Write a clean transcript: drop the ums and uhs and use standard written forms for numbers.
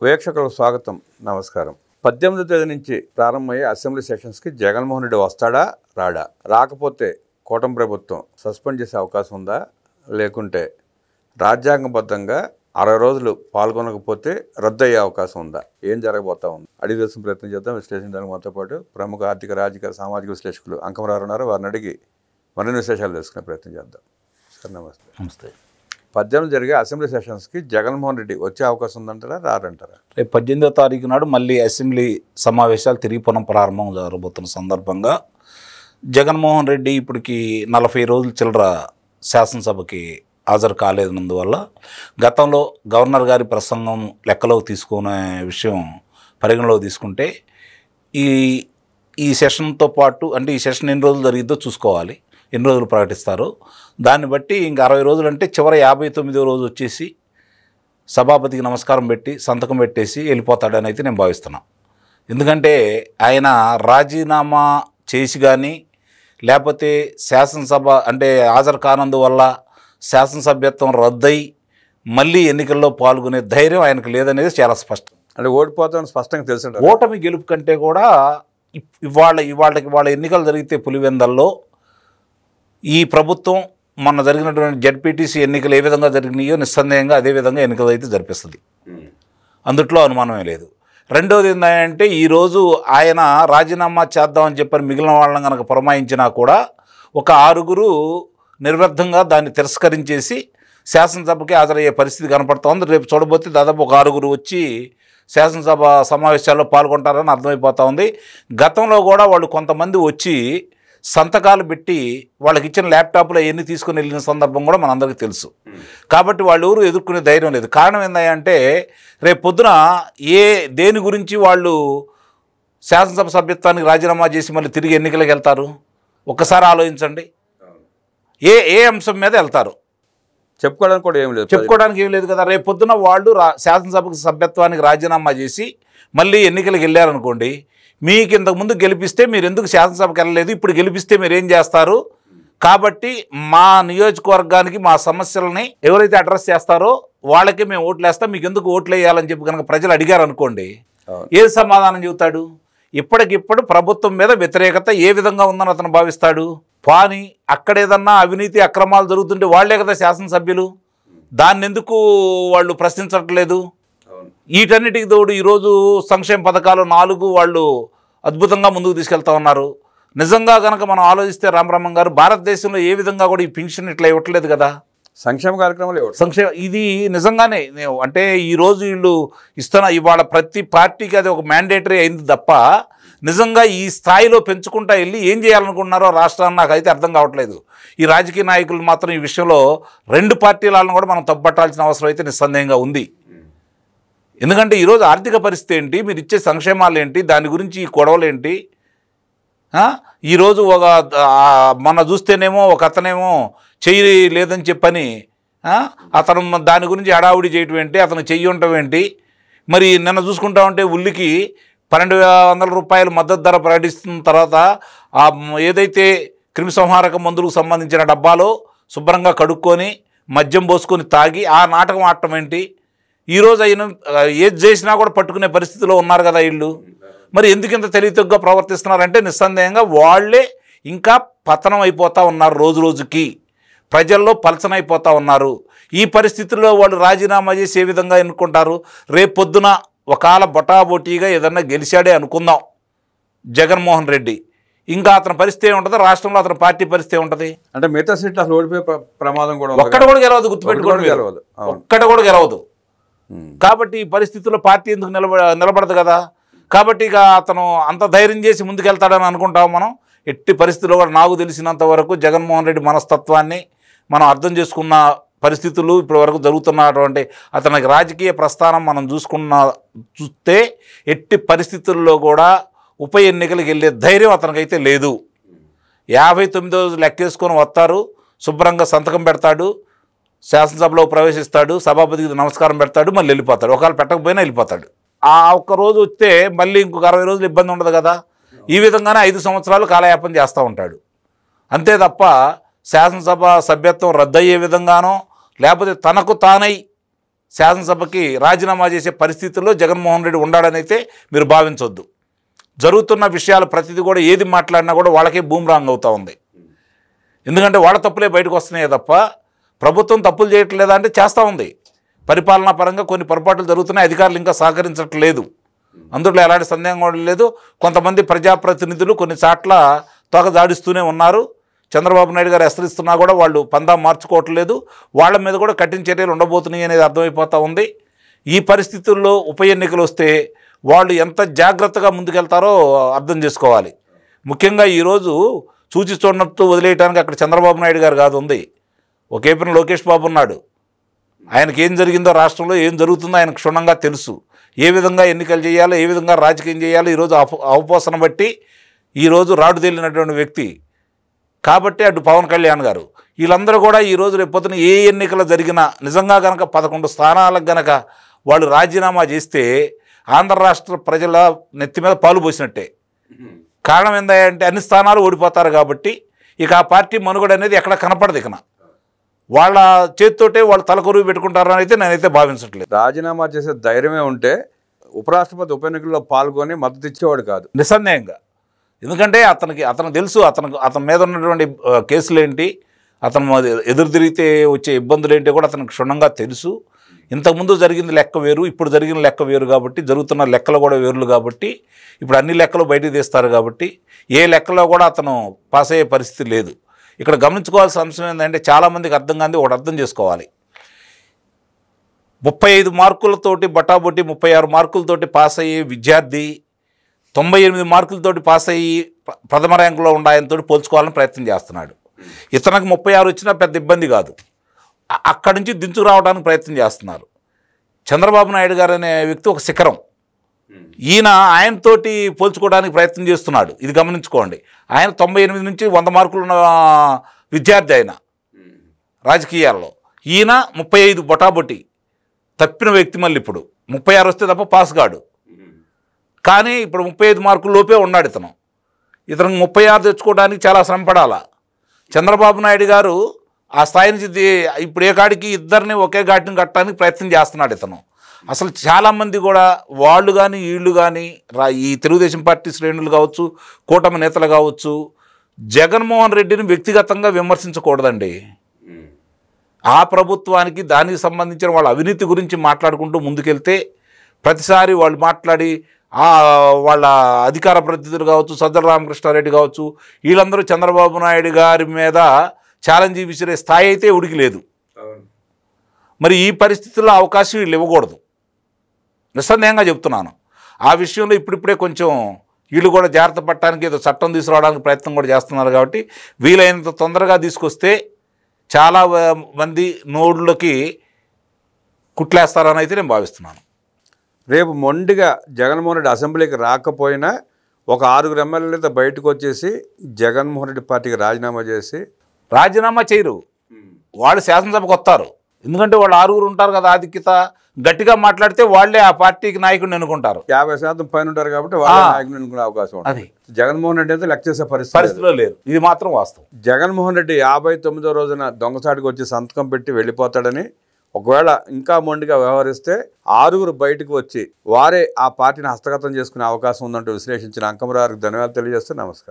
వీక్షకులకు స్వాగతం, నమస్కారం. 18వ తేదీ నుంచి ప్రారంభమయ్యే అసెంబ్లీ సెషన్స్కి జగన్మోహన్ రెడ్డి వస్తాడా రాడా? రాకపోతే కూటమి ప్రభుత్వం సస్పెండ్ చేసే అవకాశం ఉందా? లేకుంటే రాజ్యాంగబద్ధంగా 60 రోజులు పాల్గొనకపోతే రద్దు అయ్యే అవకాశం ఉందా? ఏం జరగబోతా ఉంది అడిగి తెలుసుకునే ప్రయత్నం చేద్దాం. విశ్లేషించడానికి మనతో పాటు ప్రముఖ ఆర్థిక, రాజకీయ, సామాజిక విశ్లేషకులు అంకమరావు ఉన్నారు. వారిని అడిగి మరిన్ని విశేషాలు తెలుసుకునే ప్రయత్నం చేద్దాం. సార్ నమస్తే. నమస్తే. 18 జరిగే అసెంబ్లీ సెషన్స్కి జగన్మోహన్ రెడ్డి వచ్చే అవకాశం ఉందంటారా, రారంటారా? రేపు 18వ తారీఖు నాడు మళ్ళీ అసెంబ్లీ సమావేశాలు తిరిగి పునఃప్రారంభం జరగబోతున్న సందర్భంగా జగన్మోహన్ రెడ్డి ఇప్పటికి 40 రోజులు చిల్లర శాసనసభకి హాజరు కాలేనందువల్ల గతంలో గవర్నర్ గారి ప్రసంగం లెక్కలోకి తీసుకునే విషయం పరిగణలోకి తీసుకుంటే ఈ సెషన్తో పాటు, అంటే ఈ సెషన్ ఎన్ని రోజులు జరిగిద్దో చూసుకోవాలి, ఎన్ని రోజులు ప్రకటిస్తారో దాన్ని బట్టి ఇంకా 60 రోజులు అంటే చివరి 59వ రోజు వచ్చేసి సభాపతికి నమస్కారం పెట్టి సంతకం పెట్టేసి వెళ్ళిపోతాడని అయితే నేను భావిస్తున్నాను. ఎందుకంటే ఆయన రాజీనామా చేసి కానీ లేకపోతే శాసనసభ అంటే హాజరు కానందువల్ల శాసనసభ్యత్వం రద్దయి మళ్ళీ ఎన్నికల్లో పాల్గొనే ధైర్యం ఆయనకు లేదనేది చాలా స్పష్టం. అంటే ఓడిపోతామని స్పష్టంగా తెలుసు. ఓటమి గెలుపు కంటే కూడా ఇవాళ ఎన్నికలు జరిగితే పులివెందల్లో ఈ ప్రభుత్వం మొన్న జరిగినటువంటి జడ్పీటీసీ ఎన్నికలు ఏ విధంగా జరిగినాయో నిస్సందేహంగా అదేవిధంగా ఎన్నికలు అయితే జరిపిస్తుంది, అందుట్లో అనుమానమే లేదు. రెండోది ఏంటంటే ఈరోజు ఆయన రాజీనామా చేద్దామని చెప్పని మిగిలిన వాళ్ళని కనుక పురమాయించినా కూడా ఒక 6 నిర్వ్యర్థంగా దాన్ని తిరస్కరించేసి శాసనసభకి హాజరయ్యే పరిస్థితి కనపడుతోంది. రేపు చూడబోతే దాదాపు ఒక 6 వచ్చి శాసనసభ సమావేశాల్లో పాల్గొంటారని అర్థమైపోతూ ఉంది. గతంలో కూడా వాళ్ళు కొంతమంది వచ్చి సంతకాలు పెట్టి వాళ్ళకి ఇచ్చిన ల్యాప్టాప్లో ఎన్ని తీసుకుని వెళ్ళిన సందర్భం కూడా మనందరికీ తెలుసు. కాబట్టి వాళ్ళు ఎవరు ఎదుర్కొనే ధైర్యం లేదు. కారణం ఏంటంటే రేపు పొద్దున దేని గురించి వాళ్ళు శాసనసభ సభ్యత్వానికి రాజీనామా చేసి మళ్ళీ తిరిగి ఎన్నికలకు వెళ్తారు? ఒక్కసారి ఆలోచించండి. ఏ అంశం మీద వెళ్తారు? చెప్పుకోవడానికి కూడా ఏం లేదు, చెప్పుకోవడానికి ఏం లేదు కదా. రేపు పొద్దున వాళ్ళు శాసనసభకు సభ్యత్వానికి రాజీనామా చేసి మళ్ళీ ఎన్నికలకు వెళ్ళారనుకోండి, మీకు ఇంతకుముందు గెలిపిస్తే మీరు ఎందుకు శాసనసభకి వెళ్ళలేదు, ఇప్పుడు గెలిపిస్తే మీరు ఏం చేస్తారు? కాబట్టి మా నియోజకవర్గానికి మా సమస్యలని ఎవరైతే అడ్రస్ చేస్తారో వాళ్ళకి మేము ఓట్లు వేస్తాం, మీకు ఎందుకు ఓట్లు వేయాలని చెప్పి కనుక ప్రజలు అడిగారు అనుకోండి, ఏది సమాధానం చెబుతాడు? ఇప్పటికిప్పుడు ప్రభుత్వం మీద వ్యతిరేకత ఏ విధంగా ఉందని అతను భావిస్తాడు. కానీ అక్కడ ఏదన్నా అవినీతి అక్రమాలు జరుగుతుంటే వాళ్లే కదా శాసనసభ్యులు, దాన్ని ఎందుకు వాళ్ళు ప్రశ్నించట్లేదు? వీటన్నిటికి తోడు ఈరోజు సంక్షేమ పథకాలు 4 వాళ్ళు అద్భుతంగా ముందుకు తీసుకెళ్తా ఉన్నారు. నిజంగా కనుక మనం ఆలోచిస్తే రామబ్రహ్మం గారు, భారతదేశంలో ఏ విధంగా కూడా ఈ పెన్షన్ ఇట్లా ఇవ్వట్లేదు కదా, సంక్షేమ కార్యక్రమాలు ఇది నిజంగానే అంటే ఈరోజు వీళ్ళు ఇవాళ ప్రతి పార్టీకి అది ఒక మ్యాండేటరీ అయింది తప్ప నిజంగా ఈ స్థాయిలో పెంచుకుంటా వెళ్ళి ఏం చేయాలనుకుంటున్నారో రాష్ట్రాన్ని నాకైతే అర్థం కావట్లేదు. ఈ రాజకీయ నాయకులు మాత్రం ఈ విషయంలో 2 పార్టీలను కూడా మనం తప్పట్టాల్సిన అవసరం అయితే నిస్సందేహంగా ఉంది. ఎందుకంటే ఈరోజు ఆర్థిక పరిస్థితి ఏంటి, మీరు ఇచ్చే సంక్షేమాలు ఏంటి, దాని గురించి ఈ గొడవలు ఏంటి? ఈరోజు మొన్న చూస్తేనేమో ఒక అతనేమో చెయ్యి లేదని చెప్పని అతను దాని గురించి హడావుడి చేయటం ఏంటి, అతను చెయ్యి ఉండటం ఏంటి? మరి నిన్న చూసుకుంటా ఉంటే ఉల్లికి 1200 రూపాయలు మద్దతు ధర ప్రకటిస్తున్న తర్వాత ఏదైతే క్రిమిసంహారక మందులకు సంబంధించిన డబ్బాలో శుభ్రంగా కడుక్కొని మద్యం పోసుకొని తాగి ఆ నాటకం ఆడటం ఏంటి? ఈరోజు అయిన ఏది చేసినా కూడా పట్టుకునే పరిస్థితిలో ఉన్నారు కదా వీళ్ళు. మరి ఎందుకు ఇంత తెలివితగ్గుగా ప్రవర్తిస్తున్నారంటే నిస్సందేహంగా వాళ్ళే ఇంకా పతనం అయిపోతూ ఉన్నారు, రోజు రోజుకి ప్రజల్లో పలచనైపోతూ ఉన్నారు. ఈ పరిస్థితుల్లో వాళ్ళు రాజీనామా చేసి ఏ విధంగా ఎన్నుకుంటారు? రేపు పొద్దున ఒకవేళ బొటాబొటీగా ఏదన్నా గెలిచాడే అనుకుందాం జగన్మోహన్ రెడ్డి, ఇంకా అతని పరిస్థితి ఏముంటుంది? రాష్ట్రంలో అతని పార్టీ పరిస్థితి ఏముంటుంది? అంటే మిగతా సీట్లు అసలు ఓడిపోయే ప్రమాదం కూడా ఒక్కడ కూడా గెలవదు, గుర్తుపెట్టుకోండి, ఒక్కడ కూడా గెలవదు. కాబట్టి ఈ పరిస్థితుల్లో పార్టీ ఎందుకు నిలబడదు కదా. కాబట్టి ఇక అతను అంత ధైర్యం చేసి ముందుకెళ్తాడని అనుకుంటాం మనం. ఎట్టి పరిస్థితుల్లో కూడా నాకు తెలిసినంత వరకు జగన్మోహన్ రెడ్డి మనస్తత్వాన్ని మనం అర్థం చేసుకున్న పరిస్థితులు ఇప్పటి వరకు జరుగుతున్నటువంటి అతనికి రాజకీయ ప్రస్థానం మనం చూస్తే ఎట్టి పరిస్థితుల్లో కూడా ఉప ఎన్నికలకు వెళ్ళే ధైర్యం అతనికైతే లేదు. 59 రోజులు లెక్కేసుకొని వస్తారు, శుభ్రంగా సంతకం పెడతాడు, శాసనసభలో ప్రవేశిస్తాడు, సభాపతికి నమస్కారం పెడతాడు, మళ్ళీ వెళ్ళిపోతాడు. ఒకవేళ పెట్టకపోయినా వెళ్ళిపోతాడు. ఆ ఒక్క రోజు వస్తే మళ్ళీ ఇంకొక 60 రోజులు ఇబ్బంది ఉండదు కదా. ఈ విధంగానే 5 సంవత్సరాలు కాలయాపన చేస్తూ ఉంటాడు. అంతే తప్ప శాసనసభ సభ్యత్వం రద్దయ్యే విధంగానో లేకపోతే తనకు తానై శాసనసభకి రాజీనామా చేసే పరిస్థితుల్లో జగన్మోహన్ రెడ్డి ఉండాలని అయితే మీరు భావించవద్దు. జరుగుతున్న విషయాలు ప్రతిదీ కూడా ఏది మాట్లాడినా కూడా వాళ్ళకే బూమ్రాంగ్ అవుతూ ఉంది. ఎందుకంటే వాళ్ళ తప్పులే బయటకు వస్తున్నాయే తప్ప ప్రభుత్వం తప్పులు చేయట్లేదా అంటే చేస్తూ ఉంది. పరిపాలనా పరంగా కొన్ని పొరపాట్లు జరుగుతున్నాయి, అధికారులు ఇంకా సహకరించట్లేదు, అందులో ఎలాంటి సందేహం కూడా లేదు. కొంతమంది ప్రజాప్రతినిధులు కొన్ని చోట్ల తోక జాడిస్తూనే ఉన్నారు. చంద్రబాబు నాయుడు గారు హెచ్చరిస్తున్నా కూడా వాళ్ళు పందా మార్చుకోవట్లేదు. వాళ్ళ మీద కూడా కఠిన చర్యలు ఉండబోతున్నాయి అనేది అర్థమైపోతూ ఉంది. ఈ పరిస్థితుల్లో ఉప ఎన్నికలు వస్తే వాళ్ళు ఎంత జాగ్రత్తగా ముందుకెళ్తారో అర్థం చేసుకోవాలి. ముఖ్యంగా ఈరోజు చూచి చూడనట్టు వదిలేయడానికి అక్కడ చంద్రబాబు నాయుడు గారు కాదు ఉంది, ఒకేపైన లోకేష్ బాబు ఉన్నాడు. ఆయనకి ఏం జరిగిందో రాష్ట్రంలో ఏం జరుగుతుందో ఆయనకు క్షుణ్ణంగా తెలుసు. ఏ విధంగా ఎన్నికలు చేయాలో, ఏ విధంగా రాజకీయం చేయాలో ఈరోజు అవపోసన బట్టి ఈరోజు రాడుదేలినటువంటి వ్యక్తి కాబట్టి అటు పవన్ కళ్యాణ్ గారు వీళ్ళందరూ కూడా ఈరోజు రేపొద్దున ఏ ఎన్నికలు జరిగినా నిజంగా కనుక 11 స్థానాలకు గనక వాళ్ళు రాజీనామా చేస్తే ఆంధ్ర రాష్ట్ర ప్రజల నెత్తి మీద పాలు పోసినట్టే. కారణం ఏంటంటే అన్ని స్థానాలు ఓడిపోతారు కాబట్టి ఇక ఆ పార్టీ మనుగడ అనేది ఎక్కడ కనపడదు. ఇకన వాళ్ళ చేతితోటే వాళ్ళు తలకొరువు పెట్టుకుంటారని అయితే నేనైతే భావించట్లేదు. రాజీనామా చేసే ధైర్యమే ఉంటే ఉపరాష్ట్రపతి ఉప ఎన్నికల్లో పాల్గొని మద్దతు ఇచ్చేవాడు కాదు నిస్సందేహంగా. ఎందుకంటే అతనికి తెలుసు అతని మీద ఉన్నటువంటి కేసులు ఏంటి, అతను ఎదురు తిరిగితే వచ్చే ఇబ్బందులు ఏంటి కూడా అతనికి క్షుణ్ణంగా తెలుసు. ఇంతకుముందు జరిగింది లెక్క వేరు, ఇప్పుడు జరిగిన లెక్క వేరు కాబట్టి జరుగుతున్న లెక్కలు కూడా వేరులు కాబట్టి ఇప్పుడు అన్ని లెక్కలు బయటకు తీస్తారు కాబట్టి ఏ లెక్కలో కూడా అతను పాస్ అయ్యే పరిస్థితి లేదు. ఇక్కడ గమనించుకోవాల్సిన అంశం ఏంటంటే చాలామందికి అర్థం కాదు, ఒకటి అర్థం చేసుకోవాలి. 35 మార్కులతోటి బటాబొట్టి 36 మార్కులతోటి పాస్ అయ్యే విద్యార్థి 98 మార్కులతోటి పాస్ అయ్యి ప్రథమ ర్యాంకులో ఉండాయనతో పోల్చుకోవాలని ప్రయత్నం చేస్తున్నాడు. ఇతనికి 36 వచ్చినా పెద్ద ఇబ్బంది కాదు, అక్కడి నుంచి దించుకురావడానికి ప్రయత్నం చేస్తున్నారు. చంద్రబాబు నాయుడు గారు అనే వ్యక్తి ఒక శిఖరం, ఈయన ఆయనతోటి పోల్చుకోవడానికి ప్రయత్నం చేస్తున్నాడు. ఇది గమనించుకోండి. ఆయన 98 నుంచి 100 మార్కులు ఉన్న విద్యార్థి ఆయన రాజకీయాల్లో, ఈయన 35 బొటాబొటి తప్పిన వ్యక్తి. మళ్ళీ ఇప్పుడు 36 వస్తే తప్ప పాస్ కాడు. కానీ ఇప్పుడు 35 మార్కుల లోపే ఉన్నాడు ఇతను. 36 తెచ్చుకోవడానికి చాలా శ్రమపడాల. చంద్రబాబు నాయుడు గారు ఆ స్థాయి నుంచి ఇప్పుడు ఏ కాడికి ఇద్దరిని ఒకే ఘాటిని కట్టడానికి ప్రయత్నం చేస్తున్నాడు ఇతను. అసలు చాలామంది కూడా వాళ్ళు కానీ వీళ్ళు కానీ ఈ తెలుగుదేశం పార్టీ శ్రేణులు కావచ్చు, కూటమి నేతలు కావచ్చు, జగన్మోహన్ రెడ్డిని వ్యక్తిగతంగా విమర్శించకూడదండి. ఆ ప్రభుత్వానికి దానికి సంబంధించిన వాళ్ళ అవినీతి గురించి మాట్లాడుకుంటూ ముందుకెళ్తే ప్రతిసారి వాళ్ళు మాట్లాడి వాళ్ళ అధికార ప్రతినిధులు కావచ్చు, సజ్జల రామకృష్ణారెడ్డి కావచ్చు, వీళ్ళందరూ చంద్రబాబు నాయుడు గారి మీద ఛాలెంజ్ విసిరే స్థాయి అయితే ఉడికి లేదు. మరి ఈ పరిస్థితుల్లో అవకాశం వీళ్ళు ఇవ్వకూడదు, నిస్సందేహంగా చెప్తున్నాను. ఆ విషయంలో ఇప్పుడిప్పుడే కొంచెం వీళ్ళు కూడా జాగ్రత్త పట్టడానికి ఏదో చట్టం తీసుకురావడానికి ప్రయత్నం కూడా చేస్తున్నారు. కాబట్టి వీలైనంత తొందరగా తీసుకొస్తే చాలా మంది నోళ్ళకి కుట్లేస్తారని అయితే నేను భావిస్తున్నాను. రేపు మొండిగా జగన్మోహన్ రెడ్డి అసెంబ్లీకి రాకపోయినా ఒక 6 ఎమ్మెల్యేలతో బయటకు వచ్చేసి జగన్మోహన్ రెడ్డి పార్టీకి రాజీనామా చేసి రాజీనామా చేయరు, వాళ్ళు శాసనసభకు వస్తారు. ఎందుకంటే వాళ్ళు 6 ఉంటారు కదా ఆధిక్యత, గట్టిగా మాట్లాడితే వాళ్ళే ఆ పార్టీకి నాయకుడిని ఎన్నుకుంటారు. 50% పైన ఉంటారు కాబట్టి వాళ్ళే నాయకుడిని ఎన్నుకునే అవకాశం ఉంటుంది. జగన్మోహన్ రెడ్డి అయితే లెక్క చేసే పరిస్థితిలో లేరు, ఇది మాత్రం వాస్తవం. జగన్మోహన్ రెడ్డి 59వ రోజున దొంగసాటికి వచ్చి సంతకం పెట్టి వెళ్ళిపోతాడని, ఒకవేళ ఇంకా మొండిగా వ్యవహరిస్తే 6 బయటకు వచ్చి వారే ఆ పార్టీని హస్తగతం చేసుకునే అవకాశం ఉందంటూ విశ్లేషించిన అంకమరావుకి ధన్యవాదాలు తెలియజేస్తూ నమస్కారం.